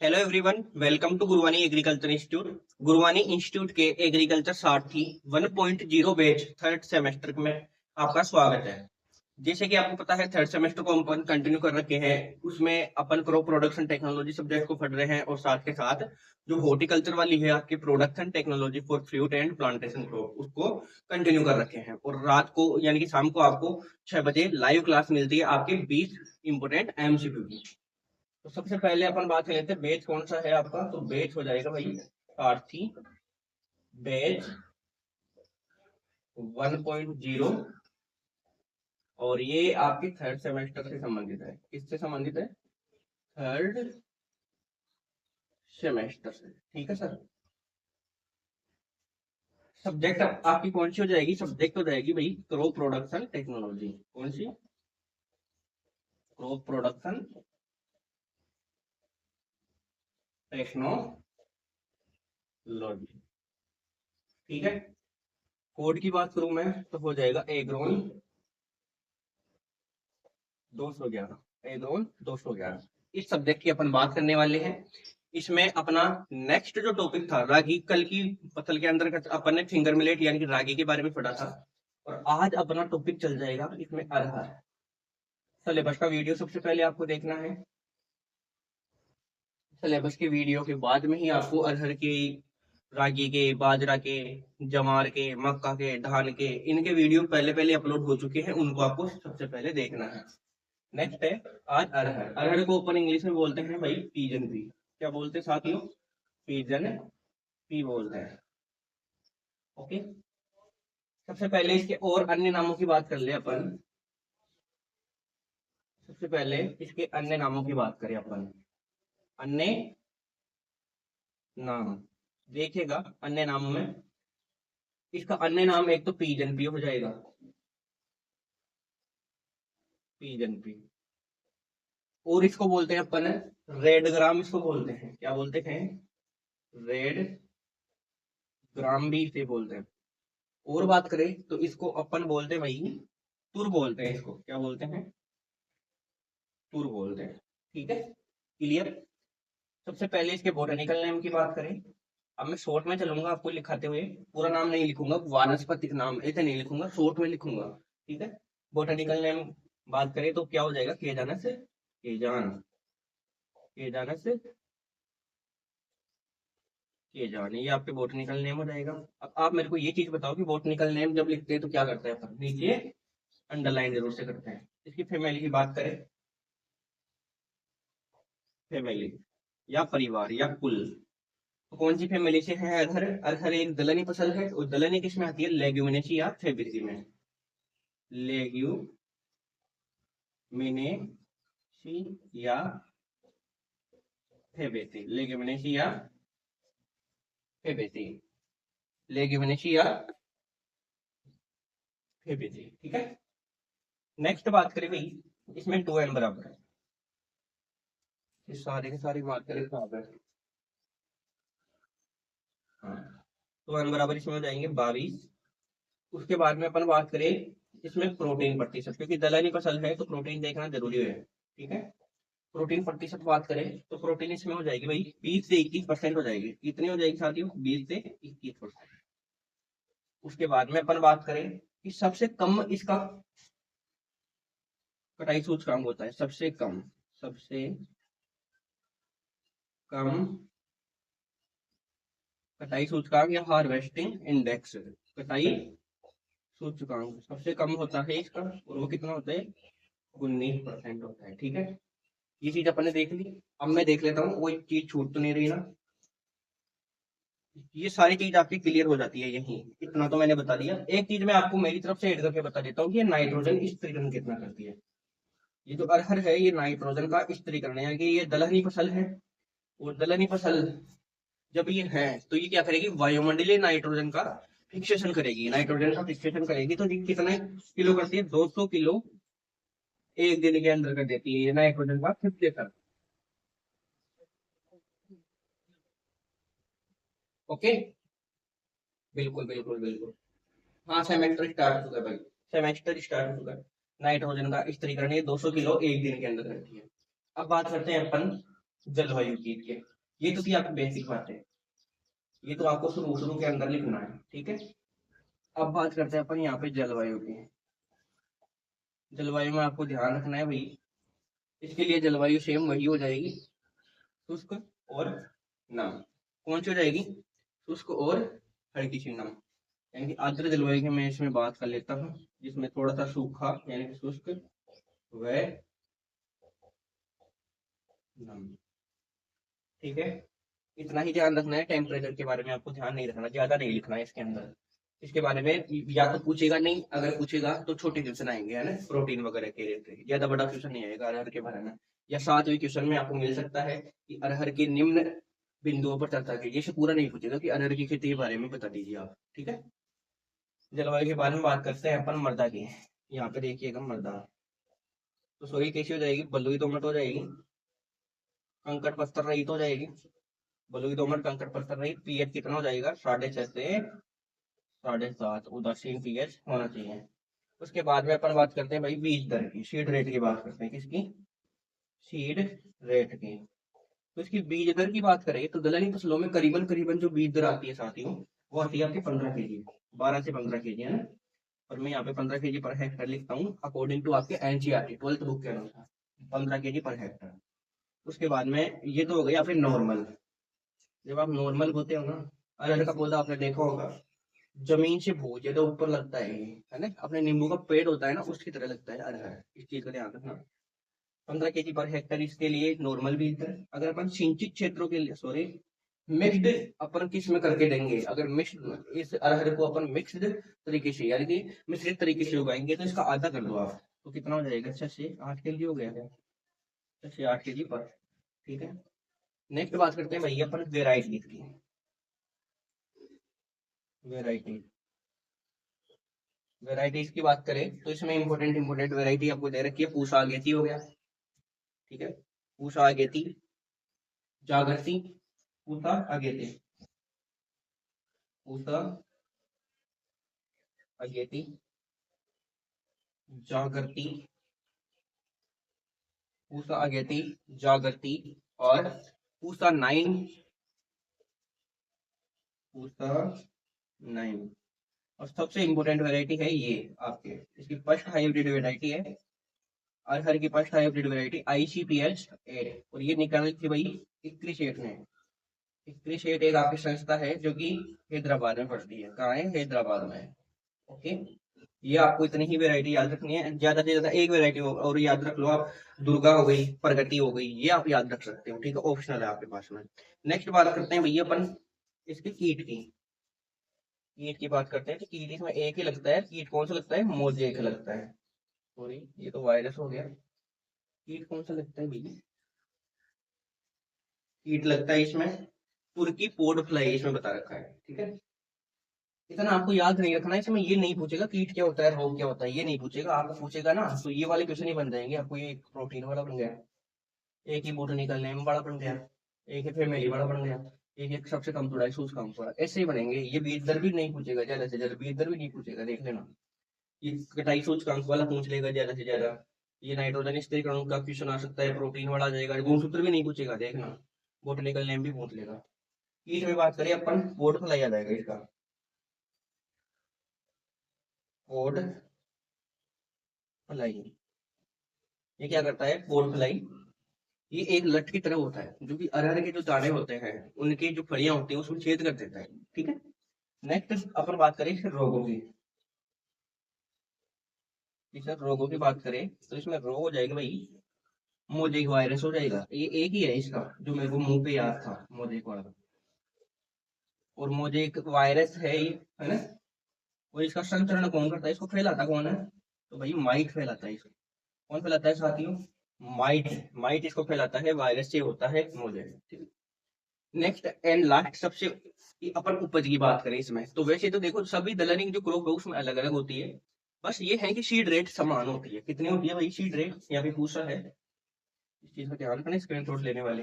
Hello everyone, welcome to Guruvani agriculture institute. Guruvani institute के agriculture Sarathi 1.0 batch third semester में आपका स्वागत है। जैसे कि आपको पता है, थर्ड सेमेस्टर को अपन कंटिन्यू कर रखे हैं। उसमें अपन क्रॉप प्रोडक्शन टेक्नोलॉजी सब्जेक्ट को पढ़ रहे हैं और साथ के साथ जो हॉर्टिकल्चर वाली है आपकी production technology for fruit and plantation crop, उसको कंटिन्यू कर रखे हैं। और रात को यानी कि शाम को आपको 6 बजे लाइव क्लास मिलती है आपके 20 इंपोर्टेंट एमसीक्यू की। तो सबसे पहले अपन बात कर लेते हैं बेच कौन सा है आपका। तो बेच हो जाएगा भाई सारथी बेच 1.0, और ये आपकी थर्ड सेमेस्टर से संबंधित है। किससे संबंधित है? थर्ड सेमेस्टर से। ठीक है सर। सब्जेक्ट आपकी कौन सी हो जाएगी? सब्जेक्ट हो जाएगी भाई क्रॉप प्रोडक्शन टेक्नोलॉजी। कौन सी? Crop production technology. ठीक है। कोड की बात करूं मैं तो हो जाएगा एग्रोन 211। एग्रोन 211 इस सब्जेक्ट की अपन बात करने वाले हैं। इसमें अपना नेक्स्ट जो टॉपिक था रागी, कल की फसल के अंदर अपन ने फिंगर मिलेट यानी कि रागी के बारे में पढ़ा था, और आज अपना टॉपिक चल जाएगा इसमें अरहर। सिलेबस का वीडियो सबसे पहले आपको देखना है। सिलेबस के वीडियो के बाद में ही आपको अरहर के, रागी के, बाजरा के, जवार के, मक्का के, धान के, इनके वीडियो पहले पहले अपलोड हो चुके हैं, उनको आपको सबसे पहले देखना है। नेक्स्ट है आज अरहर। अरहर को अपन इंग्लिश में बोलते हैं भाई पीजन पी। क्या बोलते हैं साथियों? पीजन पी बोलते हैं। ओके। सबसे पहले इसके और अन्य नामों की बात कर ले अपन। सबसे पहले इसके अन्य नामों की बात करें अपन। अन्य नाम देखिएगा, अन्य नामों में इसका अन्य नाम एक तो पीजन पी हो जाएगा। Pigeon pea. और इसको बोलते हैं अपन रेड ग्राम। इसको बोलते हैं, क्या बोलते हैं? रेड ग्राम भी इसे बोलते हैं। और बात करें तो इसको अपन बोलते हैं भाई तुर बोलते हैं। इसको क्या बोलते हैं? तुर बोलते हैं। ठीक है, क्लियर। सबसे पहले इसके बोटेनिकल नेम की बात करें। अब मैं शॉर्ट में चलूंगा आपको लिखाते हुए, पूरा नाम नहीं लिखूंगा, वानस्पतिक नाम ऐसे नहीं लिखूंगा, शॉर्ट में लिखूंगा। ठीक है। बोटेनिकल नेम बात करें तो क्या हो जाएगा? केजानस, केजान, केजानस, केजान, ये आपके बोटेनिकल नेम हो जाएगा। अब आप मेरे को ये चीज बताओ कि बोटेनिकल नेम जब लिखते हैं तो क्या करते हैं अपन? नीचे अंडरलाइन जरूर से करते हैं। इसकी फैमिली की बात करें, फैमिली या परिवार या कुल, तो कौन सी फैमिली से है अरहर? अरहर एक दलहनी फसल है, और दलहनी किस में आती है? लेग्यूमिनेसी या फेबेसी में। लेग्यूमिनेसी या फेबेसी, लेग्यूमिनेसी या फेबेसी, लेग्यूमिनेसी या फेबेसी। ठीक है। नेक्स्ट बात करें भाई, इसमें 2n बराबर है। इस सारे के सारी बात करें कहाँ पर? हाँ, 2n बराबर इसमें हो जाएंगे 22। उसके बाद में अपन बात करें इसमें प्रोटीन प्रतिशत, क्योंकि दलहनी फसल है तो प्रोटीन देखना जरूरी है। ठीक है। प्रोटीन प्रतिशत बात करें तो प्रोटीन इसमें हो जाएगी भाई 20 से 21% हो जाएगी। कितनी हो जाएगी साथियों? 20 से 21%। उसके बाद में अपन बात करें कि सबसे कम इसका कटाई सूचकांक होता है। सबसे कम, सबसे कम कटाई सूचकांक या हार्वेस्टिंग इंडेक्स, कटाई सूचकांक सबसे कम होता है इसका, और वो कितना होता है? 19% होता है। ठीक है। ये चीज अपन ने देख ली। अब मैं देख लेता हूँ कोई चीज छूट तो नहीं रही ना। ये सारी चीज आपकी क्लियर हो जाती है यही, इतना तो मैंने बता दिया। एक चीज मैं आपको मेरी तरफ से ऐड करके बता देता हूँ कि ये नाइट्रोजन स्त्रीकरण कितना करती है। ये जो अरहर है ये नाइट्रोजन का स्त्रीकरण है, यानी कि ये दलहनी फसल है, और दलहनी फसल जब ये है तो ये क्या करेगी? वायुमंडलीय नाइट्रोजन का फिक्सेशन करेगी। नाइट्रोजन का फिक्सेशन करेगी तो ये कितने किलो करती है? 200 किलो एक दिन के अंदर कर देती है ये नाइट्रोजन का फिक्सेशन। ओके, बिल्कुल बिल्कुल बिल्कुल। हाँ, सेमेस्टर स्टार्ट हो चुका है भाई, सेमेस्टर स्टार्ट हो चुका है। नाइट्रोजन का स्त्रीकरण ये 200 किलो एक दिन के अंदर करती है। अब बात करते हैं अपन जलवायु कीट के। ये तो थी आपकी बेसिक बातें, ये तो आपको शुरू शुरू के अंदर लिखना है, ठीक है। अब बात करते हैं अपन यहाँ पे जलवायु की। जलवायु में आपको ध्यान रखना है भाई, इसके लिए जलवायु सेम वही हो जाएगी, शुष्क और नम। कौन सी हो जाएगी? शुष्क और हल्की सी नम। यानी कि आर्द्र जलवायु की मैं इसमें बात कर लेता हूँ, जिसमें थोड़ा सा सूखा यानी कि शुष्क व नम, ठीक है। इतना ही ध्यान रखना है। टेम्परेचर के बारे में आपको ध्यान नहीं रखना, ज्यादा नहीं लिखना है इसके अंदर। इसके बारे में या तो पूछेगा नहीं, अगर पूछेगा तो छोटे क्वेश्चन आएंगे, है ना, प्रोटीन वगैरह के लिए। ज्यादा बड़ा क्वेश्चन नहीं आएगा अरहर के बारे में। या 7वें क्वेश्चन में आपको मिल सकता है कि अरहर के निम्न बिंदुओं पर चर्चा कीजिए। ये पूरा नहीं पूछेगा कि अरहर की खेती के बारे में बता दीजिए आप, ठीक है। जलवायु के बारे में बात करते हैं अपन मृदा की। यहाँ पे देखिएगा मृदा, तो सोई कैसी हो जाएगी? बलुई दोमट हो जाएगी, कंकड़ पत्थर रहित हो जाएगी। बलुई दोमट कंकड़ पत्थर रहित। पीएच कितना हो जाएगा? 6.5 से 7.5 उदासीन पीएच होना चाहिए। उसके बाद में अपन बात करते हैं भाई बीज दर की, सीड रेट की बात करते हैं। किसकी? सीड रेट की। तो इसकी बीज दर की बात करें तो दलहनी फसलों में करीबन करीबन जो बीज दर आती है साथियों, वो आती है आपकी 15 kg, 12 से 15 kg, है ना। और मैं यहाँ पे 15 kg पर हेक्टर लिखता हूँ अकॉर्डिंग टू आपके एनसीईआरटी 12th बुक के अनुसार, 15 kg पर हेक्टर। उसके बाद में ये तो हो गई आपकी नॉर्मल। जब आप नॉर्मल बोते हो ना, अरहर का पौधा आपने देखा होगा, जमीन से बहुत ज्यादा ऊपर लगता है ये, है ना। अपने नींबू का पेड़ होता है ना, उसकी तरह लगता है अरहर। इस चीज का ध्यान रखना। 15 kg पर हेक्टर इसके लिए नॉर्मल बीज दर। अगर अपन सिंचित क्षेत्रों के लिए, सॉरी, मिक्स्ड अपन किस में करके देंगे, अगर मिक्स्ड इस अरहर को अपन मिक्स्ड तरीके से यानी कि मिश्रित तरीके से उगाएंगे, तो इसका आधा कर दो आप, तो कितना हो जाएगा? 6 से 8 kg हो गया है, 6 से 8 kg पर, ठीक है। नेक्स्ट बात करते हैं भैया अपन वेराइटी की। वेराइटी वेराइटीज की बात करें तो इसमें इंपॉर्टेंट इंपॉर्टेंट वेराइटी आपको दे रखी है। पूसा अगेती हो गया, ठीक है। पूसा अगेती, जागृति, पूसा अगेती, पूसा अगेती, जागृति, पूसा अगेती, जागृति और पूसा 9, पूसा 9। और सबसे इंपॉर्टेंट वैरायटी है ये आपके, इसकी फर्स्ट हाइब्रिड वैरायटी है अरहर की। फर्स्ट हाइब्रिड वैरायटी ICPH8, और ये निकाली थी भाई इक्री शेठ ने। इक्री शेठ एक आपकी संस्था है जो कि हैदराबाद में पड़ती है। कहाँ है? हैदराबाद में। ओके, ये आपको इतनी ही वैरायटी याद रखनी है, ज्यादा से ज्यादा एक वैरायटी और याद रख लो आप। दुर्गा हो गई, प्रगति हो गई, ये आप याद रख सकते हो, ठीक है, ऑप्शनल है आपके पास में। नेक्स्ट बात करते हैं भैया अपन इसके कीट की। कीट की बात करते हैं तो कीट इसमें एक ही लगता है। कीट कौन सा लगता है? मोजेक लगता है। सॉरी, ये तो वायरस हो गया। कीट कौन सा लगता है भैया? कीट लगता है इसमें तुर्की पोड फ्लाई, इसमें बता रखा है, ठीक है। इतना आपको याद नहीं रखना है। इसमें ये नहीं पूछेगा कीट क्या होता है, रोग क्या होता है, ये नहीं पूछेगा। आपको पूछेगा ना तो ये वाले क्वेश्चन ही बन जाएंगे आपको। ये प्रोटीन वाला बन गया, एक ही बोटनिकल नेम बड़ा बन गया, एक ही फैमिली बड़ा बन गया, एक सबसे कम थोड़ा सूचकांक बड़ा, ऐसे ही बनेंगे। ये बीज दर भी नहीं पूछेगा, ज्यादा से ज्यादा बीज दर भी नहीं पूछेगा, देख लेना। ये कटाई सूचकांक वाला पूछ लेगा ज्यादा से ज्यादा। ये नाइट्रोजन स्थिरीकरण का क्वेश्चन आ सकता है, प्रोटीन वाला आ जाएगा। गुणसूत्र भी नहीं पूछेगा, देखना। बोटनिकल नेम भी पूछ लेगा। कीट में बात करें अपन, पोर्ट फ्लाई आ जाएगा इसका। पोर्ट फ्लाई, ये क्या करता है? पोर्ट फ्लाई ये एक लठ की तरह होता है, जो कि अरहर के जो दाने होते हैं उनकी जो फलियां होती है उसको छेद कर देता है, ठीक है। नेक्स्ट अपन बात करें इसके रोगों की। सर रोगों की बात करें तो इसमें रोग हो जाएगा भाई, मोजेक वायरस हो जाएगा। ये एक ही है इसका जो मेरे को मुंह पे याद था, मोजेक वाला। और मोजेक वायरस है ये, है ना। और इसका संचरण कौन करता है, इसको फैलाता कौन है? तो भाई माइट फैलाता है इसको। कौन फैलाता है साथियों? माइट। माइट इसको फैलाता है, वायरस से होता है मोजेक, ठीक है। नेक्स्ट एंड लास्ट सबसे, अपन उपज की बात करें इसमें तो वैसे तो देखो सभी दलहनी की जो क्रॉप है उसमें अलग अलग होती है। बस ये है कि सीड रेट समान होती है। कितनी होती है भाई सीड रेट? यहाँ पे पूछा है, इस चीज का ध्यान रखना स्क्रीनशॉट लेने वाले।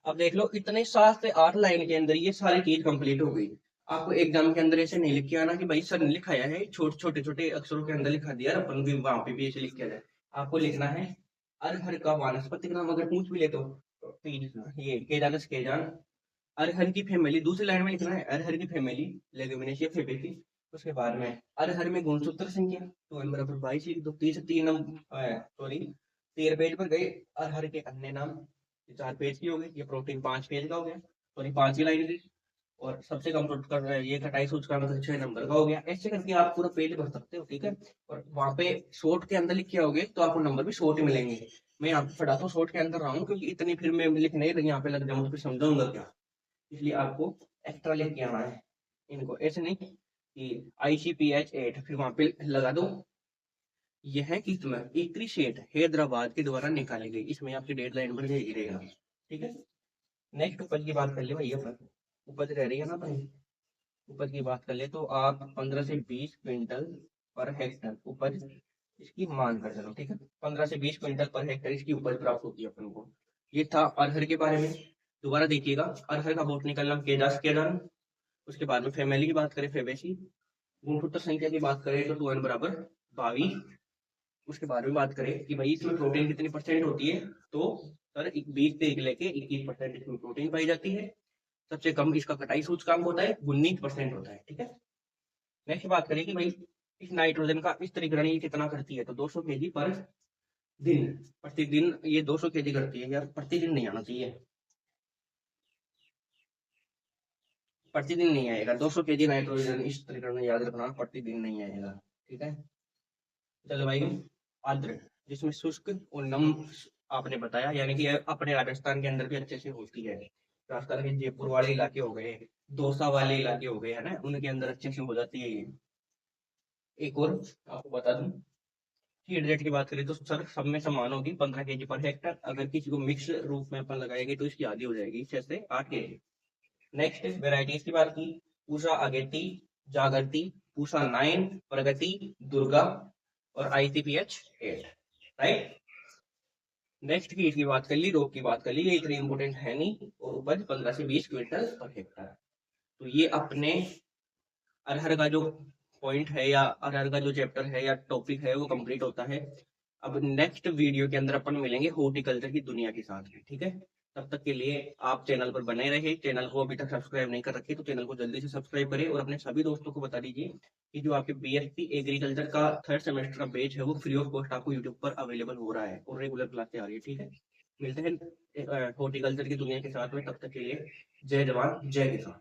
अब देख लो, इतने 7 से 8 लाइन के अंदर ये सारी चीज कंप्लीट हो गई। आपको एग्जाम के अंदर ऐसे नहीं लिख के आना कि भाई सर ने लिखाया है, छोटे छोटे अक्षरों के अंदर लिखा दिया, अपन भी वहां पे भी ऐसे लिख के आ जाए। आपको लिखना है अरहर का वानस्पतिक नाम, अगर पूछ भी ले तो ये केजानस केजान। अरहर की फैमिली, दूसरी लाइन में लिखना है अरहर की फैमिली लेग्यूमिनेशिया फेबेसी। उसके बाद में अरहर में गुणसूत्र संख्या 2n बराबर 22 लिख दो। 13 पेज पर गए। अरहर के अन्य नाम, 4 पेज की हो गई। ये प्रोटीन 5 पेज का हो गया, सॉरी 5 की लाइन थी। और सबसे कम कर रहा है ये 28 सूचकांक 6 नंबर का हो गया। ऐसे करके आप पूरा पेज भर सकते हो, ठीक है। और वहां पे शॉर्ट के अंदर लिख के आओगे तो आपको नंबर भी शॉर्ट ही मिलेंगे। मैं यहाँ पे पढ़ाता हूँ शॉर्ट के अंदर रहा हूँ, क्योंकि इतनी फिर मैं लिखने यहाँ पे लग जाऊंगा तो फिर समझाऊंगा क्या, इसलिए आपको एक्स्ट्रा लिख के आना है इनको। ऐसे नहीं कि ICPH 8 फिर वहां पे लगा दो। यह किस्म इक्री शेट हैदराबाद के द्वारा निकाली गई, इसमें आपकी डेडलाइन बढ़ जाएगी रहेगा, ठीक है। नेक्स्ट उपज की बात कर ले भाई, अपन उपज रह रही है ना भाई, उपज की बात कर ले तो आप 15 से 20 क्विंटल पर हेक्टर उपज इसकी मान कर चलो, ठीक है। 15 से 20 क्विंटल पर हेक्टर इसकी उपज प्राप्त होती है अपन को। ये था अरहर के बारे में। दोबारा देखिएगा, अरहर का बोटनिकल नाम केजास केजान। उसके बाद में फैमिली की बात करें फेबेसी। गुणसूत्र संख्या की बात करें तो 2n बराबर 22। उसके बारे में बात करें कि भाई इसमें प्रोटीन कितनी परसेंट होती है, तो सर 20 से लेके 21% इसमें प्रोटीन पाई जाती है। सबसे कम इसका कटाई सूचकांक होता है 19% होता है, ठीक है। नेक्स्ट बात करें कि भाई इस नाइट्रोजन का स्त्रीकरण ये कितना करती है, तो 200 केजी पर दिन, प्रतिदिन ये 200 केजी करती है। यार प्रतिदिन नहीं आना चाहिए, प्रतिदिन नहीं आएगा 200 केजी नाइट्रोजन स्त्रीकरण, याद रखना प्रतिदिन नहीं आएगा, ठीक है। जलवायु आर्द्र, जिसमें शुष्क और नम आपने बताया, यानी कि अपने राजस्थान के अंदर भी अच्छे से होती है। राजस्थान के जयपुर वाले इलाके हो गए, दौसा वाले इलाके हो गए, है ना, उनके अंदर अच्छे से हो जाती है ये। एक और आपको बता दूं, फीड रेट की बात करें तो सर सब में समान होगी 15 केजी पर हेक्टर। अगर किसी को मिक्स रूप में अपन लगाएंगे तो इसकी आधी हो जाएगी 6 से 8 केजी। नेक्स्ट वेराइटीज की बात की, पूषा अगेती, जागृति, पूषा 9, प्रगति, दुर्गा और ICPH 8, राइट। नेक्स्ट की इसकी बात कर ली, रोग की बात कर ली, ये इतनी इंपोर्टेंट है नहीं। और उपज 15 से 20 क्विंटल पर हेक्टर। तो ये अपने अरहर का जो पॉइंट है या अरहर का जो चैप्टर है या टॉपिक है वो कंप्लीट होता है। अब नेक्स्ट वीडियो के अंदर अपन मिलेंगे हॉर्टिकल्चर की दुनिया के साथ में, ठीक है। तब तक के लिए आप चैनल पर बने रहे। चैनल को अभी तक सब्सक्राइब नहीं कर रखे तो चैनल को जल्दी से सब्सक्राइब करें और अपने सभी दोस्तों को बता दीजिए कि जो आपके BSc एग्रीकल्चर का 3rd सेमेस्टर का बैच है वो फ्री ऑफ कॉस्ट आपको यूट्यूब पर अवेलेबल हो रहा है और रेगुलर क्लास आ रही है, ठीक है। मिलते हैं हॉर्टिकल्चर की दुनिया के साथ में, तब तक के लिए जय जवान जय किसान।